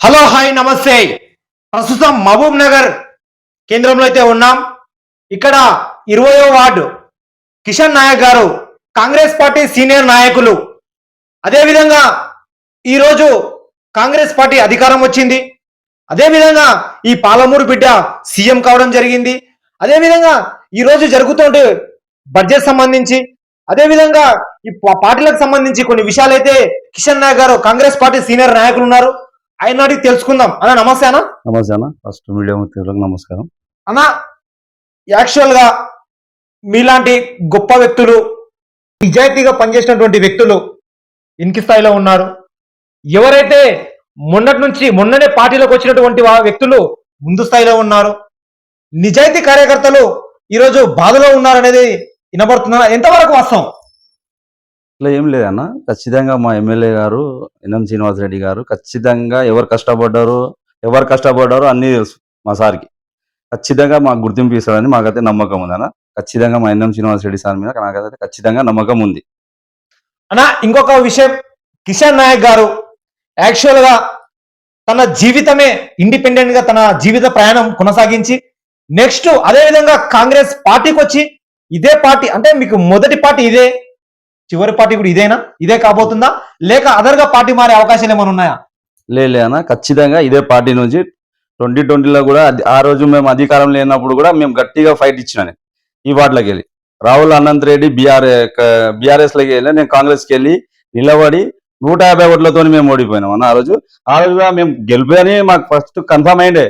Hello hi నమస్తే. ప్రస్తుతం మహబూబ్ నగర్ కేంద్రంలో అయితే ఉన్నాం. ఇక్కడ 20వ వార్డు కిషన్ నాయక్ గారు కాంగ్రెస్ పార్టీ సీనియర్ నాయకులు. అదేవిధంగా ఈరోజు కాంగ్రెస్ పార్టీ అధికారం వచ్చింది. అదేవిధంగా ఈ పాలమూరు బిడ్డ సీఎం కావడం జరిగింది. అదేవిధంగా ఈరోజు జరుగుతుంటే బడ్జెట్ సంబంధించి అదేవిధంగా ఈ పార్టీలకు సంబంధించి కొన్ని విషయాలు అయితే కిషన్ నాయక్ గారు కాంగ్రెస్ పార్టీ సీనియర్ నాయకులు ఉన్నారు. ఆయన అడిగి తెలుసుకుందాం. అన్న నమస్తే అన్న. నమస్తే అన్న. ఫస్ట్ మీడియా మిత్రులకు నమస్కారం అన్న. యాక్చువల్ గా మీలాంటి గొప్ప వ్యక్తులు, నిజాయితీగా పనిచేసినటువంటి వ్యక్తులు ఇంకి స్థాయిలో ఉన్నారు. ఎవరైతే మొన్ననే పార్టీలోకి వచ్చినటువంటి వ్యక్తులు ముందు స్థాయిలో ఉన్నారు. నిజాయితీ కార్యకర్తలు ఈరోజు బాధలో ఉన్నారనేది వినబడుతున్నా, ఎంతవరకు వాస్తవం? ఇట్లా ఏం లేదన్న. ఖచ్చితంగా మా ఎమ్మెల్యే గారు ఎన్ఎం శ్రీనివాసరెడ్డి గారు ఖచ్చితంగా ఎవరు కష్టపడ్డారో అన్నీ తెలుసు మా సార్కి. ఖచ్చితంగా మాకు గుర్తింపు ఇస్తాడని మాకైతే నమ్మకం ఉంది అన్న. ఖచ్చితంగా మా ఎన్ఎం శ్రీనివాసరెడ్డి సార్ మీద నాకైతే ఖచ్చితంగా నమ్మకం ఉంది అన్న. ఇంకొక విషయం, కిషన్ నాయక్ గారు యాక్చువల్ గా తన జీవితమే ఇండిపెండెంట్ గా తన జీవిత ప్రయాణం కొనసాగించి నెక్స్ట్ అదేవిధంగా కాంగ్రెస్ పార్టీకి వచ్చి ఇదే పార్టీ అంటే మీకు మొదటి పార్టీ ఇదే, చివరి పార్టీ కూడా ఇదేనా, ఇదే కాబోతుందా, లేక అదర్గా పార్టీ మారే అవకాశాలు ఏమైనా ఉన్నాయా? లే అన్న. ఖచ్చితంగా ఇదే పార్టీ నుంచి 2020లో కూడా ఆ రోజు మేము అధికారం లేనప్పుడు కూడా మేము గట్టిగా ఫైట్ ఇచ్చినాను ఈ వార్డులోకి వెళ్ళి. రాహుల్ అనంత్ రెడ్డి బీఆర్ఎస్ లోకి వెళ్ళి నేను కాంగ్రెస్కి వెళ్ళి నిలబడి 150 ఓట్లతో మేము ఓడిపోయినాం అన్న. ఆ రోజు మేము గెలిపని మాకు ఫస్ట్ కన్ఫర్మ్ అయిందే,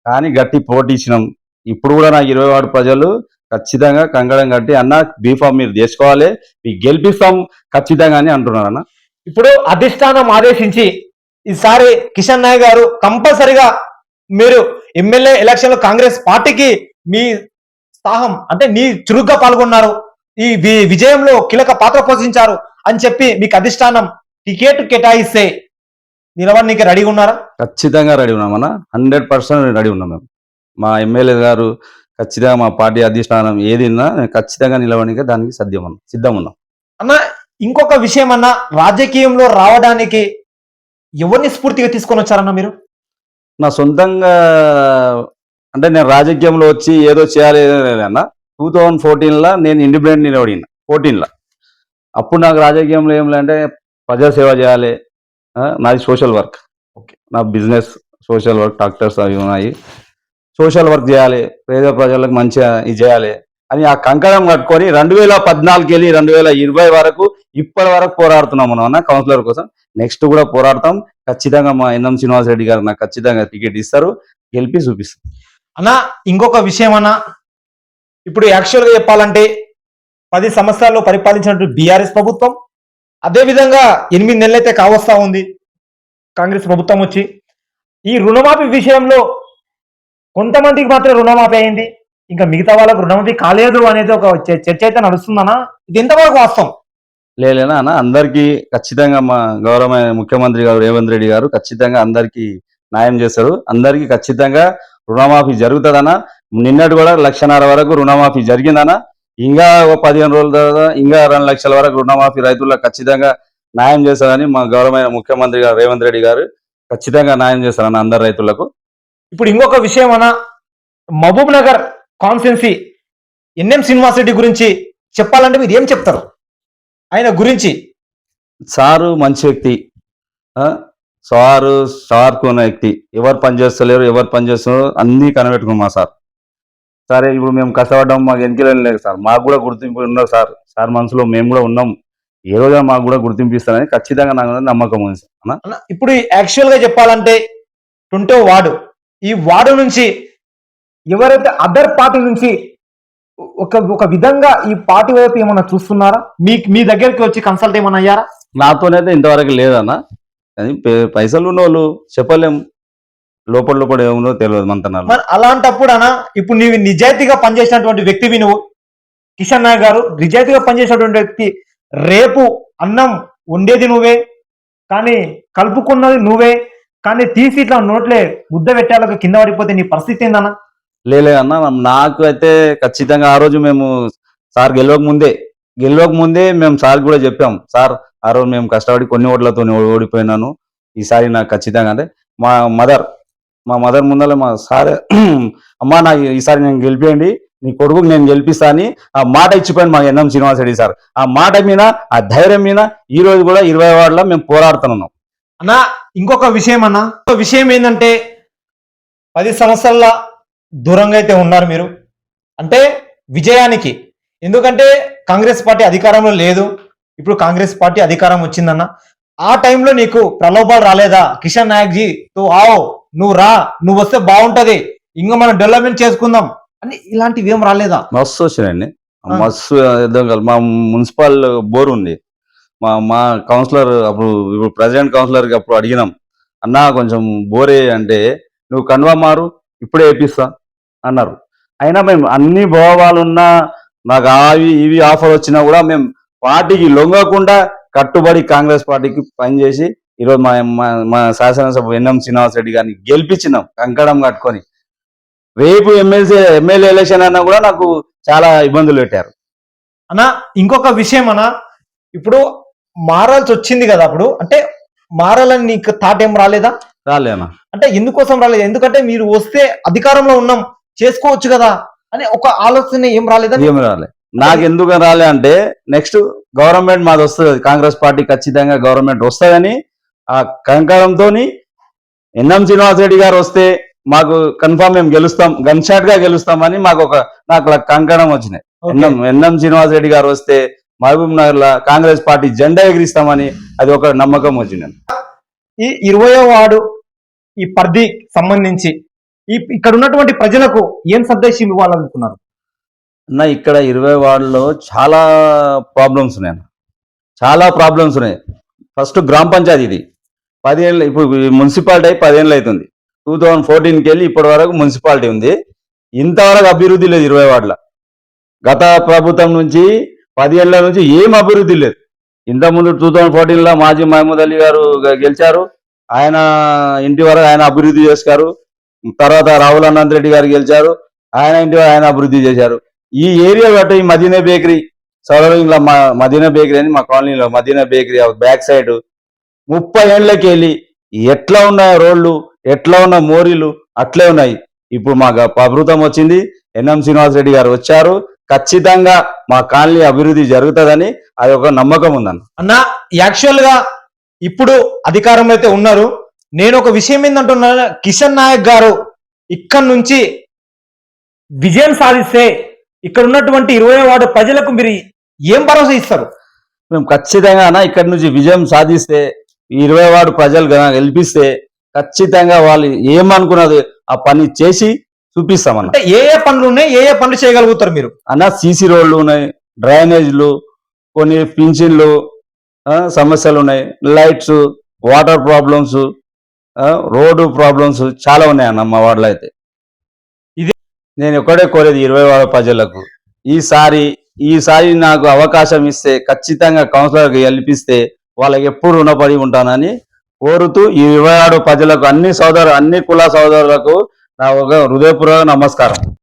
కానీ గట్టి పోటీ ఇచ్చినాం. ఇప్పుడు కూడా నాకు 20 వార్డు ప్రజలు ఖచ్చితంగా కంగడం కట్టి అన్న బీఫామ్ మీరు చేసుకోవాలి, మీకు గెలిపిస్తాం ఖచ్చితంగా అని అంటున్నారు అన్న. ఇప్పుడు అధిష్టానం ఆదేశించి ఈసారి కిషన్ నాయక్ గారు కంపల్సరిగా మీరు ఎమ్మెల్యే ఎలక్షన్ లో కాంగ్రెస్ పార్టీకి మీ సాహం అంటే నీ చురుగ్గా పాల్గొన్నారు, ఈ విజయంలో కీలక పాత్ర పోషించారు అని చెప్పి మీకు అధిష్టానం టికెట్ కేటాయిస్తే నిలవడానికి రెడీగా ఉన్నారా? ఖచ్చితంగా రెడీ ఉన్నామన్నా. 100% రెడీ ఉన్నాం మేము. మా ఎమ్మెల్యే గారు ఖచ్చితంగా మా పార్టీ అధిష్టానం ఏదిన్నా ఖచ్చితంగా నిలవడానికి దానికి సిద్ధం ఉన్నాం అన్న. ఇంకొక విషయం అన్న, రాజకీయంలో రావడానికి ఎవరిని స్ఫూర్తిగా తీసుకొని వచ్చారన్న మీరు? నా సొంతంగా అంటే నేను రాజకీయంలో వచ్చి ఏదో చేయాలి అన్న. 2014లో నేను ఇండిపెండెంట్ నిలబడిన 14లో. అప్పుడు నాకు రాజకీయంలో ఏం లేదంటే ప్రజాసేవ చేయాలి, నాది సోషల్ వర్క్, ఓకే, నా బిజినెస్ సోషల్ వర్క్, డాక్టర్స్ అవి ఉన్నాయి, సోషల్ వర్క్ చేయాలి, పేద ప్రజలకు మంచిగా ఇది చేయాలి అని ఆ కంకణం కట్టుకొని 2014 వెళ్ళి 2020 వరకు ఇప్పటి వరకు పోరాడుతున్నాం మనం అన్న కౌన్సిలర్ కోసం. నెక్స్ట్ కూడా పోరాడతాం ఖచ్చితంగా. మా ఎన్ఎం శ్రీనివాసరెడ్డి గారు నాకు ఖచ్చితంగా టికెట్ ఇస్తారు, గెలిపి చూపిస్తారు అన్న. ఇంకొక విషయం అన్న, ఇప్పుడు యాక్చువల్గా చెప్పాలంటే 10 సంవత్సరాల్లో పరిపాలించినటువంటి బీఆర్ఎస్ ప్రభుత్వం, అదేవిధంగా 8 నెలలైతే కావస్తా ఉంది కాంగ్రెస్ ప్రభుత్వం వచ్చి. ఈ రుణమాఫీ విషయంలో కొంతమందికి మాత్రం రుణమాఫీ అయింది, ఇంకా మిగతా వాళ్ళకు రుణమాఫీ కాలేదు అనేది ఒక చర్చ అయితే నడుస్తుందన్నా, ఇది ఎంతవరకు వాస్తవం? లేనా అన్న. అందరికీ ఖచ్చితంగా మా గౌరవ ముఖ్యమంత్రి గారు రేవంత్ రెడ్డి గారు ఖచ్చితంగా అందరికీ న్యాయం చేస్తారు. అందరికీ ఖచ్చితంగా రుణమాఫీ జరుగుతుందన్న. నిన్నటి కూడా 1.5 లక్షల వరకు రుణమాఫీ జరిగిందన్న. ఇంకా 15 రోజుల తర్వాత ఇంకా 2 లక్షల వరకు రుణమాఫీ రైతులకు ఖచ్చితంగా న్యాయం చేస్తారని మా గౌరవమైన ముఖ్యమంత్రి గారు రేవంత్ రెడ్డి గారు ఖచ్చితంగా న్యాయం చేస్తారన్న అందరు రైతులకు. ఇప్పుడు ఇంకొక విషయం అన్న, మహబూబ్ నగర్ కాన్స్టిట్యున్సీ ఎన్ఎం శ్రీనివాసరెడ్డి గురించి చెప్పాలంటే మీరు ఏం చెప్తారు ఆయన గురించి? సారు మంచి వ్యక్తి, సార్కు ఉన్న వ్యక్తి. ఎవరు పనిచేస్తలేరు, ఎవరు పనిచేస్తున్నారు అన్నీ కనబెట్టుకున్నాం మా సార్. సరే ఇప్పుడు మేము కష్టపడ్డాం, మాకు ఎన్నికలు లేదు సార్, మాకు కూడా గుర్తింపు ఉన్నారు సార్. సార్ మనసులో మేము కూడా ఉన్నాం, ఏ రోజు మాకు కూడా గుర్తింపు ఇస్తారని ఖచ్చితంగా నాకు నమ్మకం ఉంది అన్న. ఇప్పుడు యాక్చువల్గా చెప్పాలంటే 20వ వార్డు, ఈ వార్డు నుంచి ఎవరైతే అదర్ పార్టీ నుంచి ఒక విధంగా ఈ పార్టీ వైపు ఏమన్నా చూస్తున్నారా? మీ దగ్గరికి వచ్చి కన్సల్ట్ ఏమన్నా అయ్యారా? నాతోనైతే ఇంతవరకు లేదన్న. కానీ పైసలు ఉన్న వాళ్ళు చెప్పలేం, లోపల ఏముందో తెలియదు మంతనాలు. మరి అలాంటప్పుడు అన్న, ఇప్పుడు నీవు నిజాయితీగా పనిచేసినటువంటి వ్యక్తివి, నువ్వు కిషన్ నాయక్ గారు నిజాయితీగా పనిచేసినటువంటి వ్యక్తి, రేపు అన్నం వండేది నువ్వే, కానీ కలుపుకున్నది నువ్వే, కానీ తీసి ఇట్లా నోట్లే ముద్ద పెట్టాలకు కింద పడిపోతే నీ పరిస్థితి ఏందన్నా? లేలే అన్న. నాకు అయితే ఖచ్చితంగా ఆ రోజు మేము సార్ గెలవక ముందే మేము సార్ కూడా చెప్పాం, సార్ ఆ రోజు మేము కష్టపడి కొన్ని ఓట్లతో ఓడిపోయినాను, ఈసారి నాకు ఖచ్చితంగా అంటే మా మదర్ ముందర మా సార్ అమ్మా నాకు ఈసారి నేను గెలిపియండి, నీ కొడుకు నేను గెలిపిస్తా అని ఆ మాట ఇచ్చిపోయింది మా ఎన్ఎం శ్రీనివాస్ రెడ్డి సార్. ఆ మాట మీద, ఆ ధైర్యం మీద ఈ రోజు కూడా 20 వార్డులో మేము పోరాడుతున్నాం. అన్న ఇంకొక విషయం అన్న, ఇంకొక విషయం ఏంటంటే 10 సంవత్సరాల దూరంగా అయితే ఉన్నారు మీరు, అంటే విజయానికి. ఎందుకంటే కాంగ్రెస్ పార్టీ అధికారంలో లేదు, ఇప్పుడు కాంగ్రెస్ పార్టీ అధికారం వచ్చిందన్న. ఆ టైంలో నీకు ప్రలోభాలు రాలేదా? కిషన్ నాయక్ జీ తూ ఆవ్, నువ్వు రా, నువ్వు వస్తే బాగుంటది, ఇంకా మనం డెవలప్మెంట్ చేసుకుందాం అని ఇలాంటివి ఏం రాలేదా? మస్తు వచ్చినాయండి, మస్తు మా మున్సిపల్ బోర్ ఉంది. మా కౌన్సిలర్ అప్పుడు, ఇప్పుడు ప్రెసిడెంట్ కౌన్సిలర్కి అప్పుడు అడిగినాం, అన్నా కొంచెం బోరే అంటే, నువ్వు కన్వా మారు ఇప్పుడే వేపిస్తా అన్నారు. అయినా మేము అన్ని భావాలున్నా, నాకు ఇవి ఆఫర్ వచ్చినా కూడా మేము పార్టీకి లొంగకుండా కట్టుబడి కాంగ్రెస్ పార్టీకి పనిచేసి ఈరోజు మా శాసనసభ ఎన్ఎం శ్రీనివాస్ రెడ్డి గారిని గెలిపించినాం కంకణం కట్టుకొని. రేపు ఎమ్మెల్యే ఎలక్షన్ అన్నా కూడా నాకు చాలా ఇబ్బందులు పెట్టారు. అన్న ఇంకొక విషయం అన్న, ఇప్పుడు మారాల్సి వచ్చింది కదా, అప్పుడు అంటే మారాలని నీకు థాట్ ఏం రాలేదా? రాలేనా అంటే ఎందుకోసం రాలేదు? ఎందుకంటే మీరు వస్తే అధికారంలో ఉన్నాం, చేసుకోవచ్చు కదా అని ఒక ఆలోచన ఏం రాలేదా? ఏం రాలే. నాకు ఎందుకు రాలే అంటే, నెక్స్ట్ గవర్నమెంట్ మాది వస్తుంది, కాంగ్రెస్ పార్టీ ఖచ్చితంగా గవర్నమెంట్ వస్తుందని ఆ కంకణంతో ఎన్ఎం శ్రీనివాస్ రెడ్డి గారు వస్తే మాకు కన్ఫామ్ మేము గెలుస్తాం, గన్ షాట్ గా గెలుస్తామని నాకు కంకణం వచ్చినాయి. ఎన్ఎం శ్రీనివాస్ రెడ్డి గారు వస్తే మహబూబ్ నగర్ లో కాంగ్రెస్ పార్టీ జెండా ఎగిరిస్తామని అది ఒక నమ్మకం వచ్చింది. ఈ 20వ వార్డు ఈ పరిధి సంబంధించి ఇక్కడ ఉన్నటువంటి ప్రజలకు ఏం సందేశం ఇవ్వాలనుకున్నారు? అన్న ఇక్కడ 20 వార్డులో చాలా ప్రాబ్లమ్స్ ఉన్నాయి, చాలా ప్రాబ్లమ్స్ ఉన్నాయి. ఫస్ట్ గ్రామ పంచాయతీ, ఇది 10 ఏళ్ళు, ఇప్పుడు మున్సిపాలిటీ అయి 10 ఏళ్ళు అవుతుంది. 2014కి వెళ్ళి ఇప్పటి వరకు మున్సిపాలిటీ ఉంది, ఇంతవరకు అభివృద్ధి లేదు 20 వార్డుల. గత ప్రభుత్వం నుంచి 10 ఏళ్ల నుంచి ఏం అభివృద్ధి లేదు. ఇంతకుముందు 2014లో మాజీ మహమూద్ అలీ గారు గెలిచారు, ఆయన ఇంటి వరకు ఆయన అభివృద్ధి చేశారు. తర్వాత రాహుల్ అనంత్ రెడ్డి గారు గెలిచారు, ఆయన ఇంటి వరకు ఆయన అభివృద్ధి చేశారు. ఈ ఏరియా బట్టి ఈ మదీనా బేకరీ సరౌండింగ్ లో, మదీనా బేకరీ అని మా కాలనీలో మదీనా బేకరీ బ్యాక్ సైడ్ 30 ఏళ్ళకి వెళ్ళి ఎట్లా ఉన్నాయి రోడ్లు, ఎట్లా ఉన్న మోరీలు అట్లే ఉన్నాయి. ఇప్పుడు మా ప్రభుత్వం వచ్చింది, ఎన్ఎం శ్రీనివాస్ రెడ్డి గారు వచ్చారు, ఖచ్చితంగా మా కాలనీ అభివృద్ధి జరుగుతుందని అది ఒక నమ్మకం ఉందన్న. అన్న యాక్చువల్ గా ఇప్పుడు అధికారంలో అయితే ఉన్నారు, నేను ఒక విషయం ఏంటంటున్నా, కిషన్ నాయక్ గారు ఇక్కడ నుంచి విజయం సాధిస్తే ఇక్కడ ఉన్నటువంటి 20వ వార్డు ప్రజలకు మీరు ఏం భరోసా ఇస్తారు? మేము ఖచ్చితంగా ఇక్కడ నుంచి విజయం సాధిస్తే, 20 వార్డు ప్రజలు గెలిపిస్తే ఖచ్చితంగా వాళ్ళు ఏమనుకున్నది ఆ పని చేసి చూపిస్తామన్న. అంటే ఏ పనులు ఉన్నాయి, ఏ పనులు చేయగలుగుతారు మీరు? సీసీ రోడ్లు ఉన్నాయి, డ్రైనేజ్లు, కొన్ని పింఛన్లు సమస్యలు ఉన్నాయి, lights, water problems, road problems చాలా ఉన్నాయి అన్న మా వార్డులో అయితే. ఇది నేను ఒకటే కోరేది 20 వార్డు ప్రజలకు, ఈసారి నాకు అవకాశం ఇస్తే ఖచ్చితంగా కౌన్సిలర్కి గెలిపిస్తే వాళ్ళకి ఎప్పుడు రుణపడి ఉంటానని కోరుతూ ఈ 20 వార్డు ప్రజలకు, అన్ని కుల సోదరులకు నా ఒక హృదయపూర్వక నమస్కారం.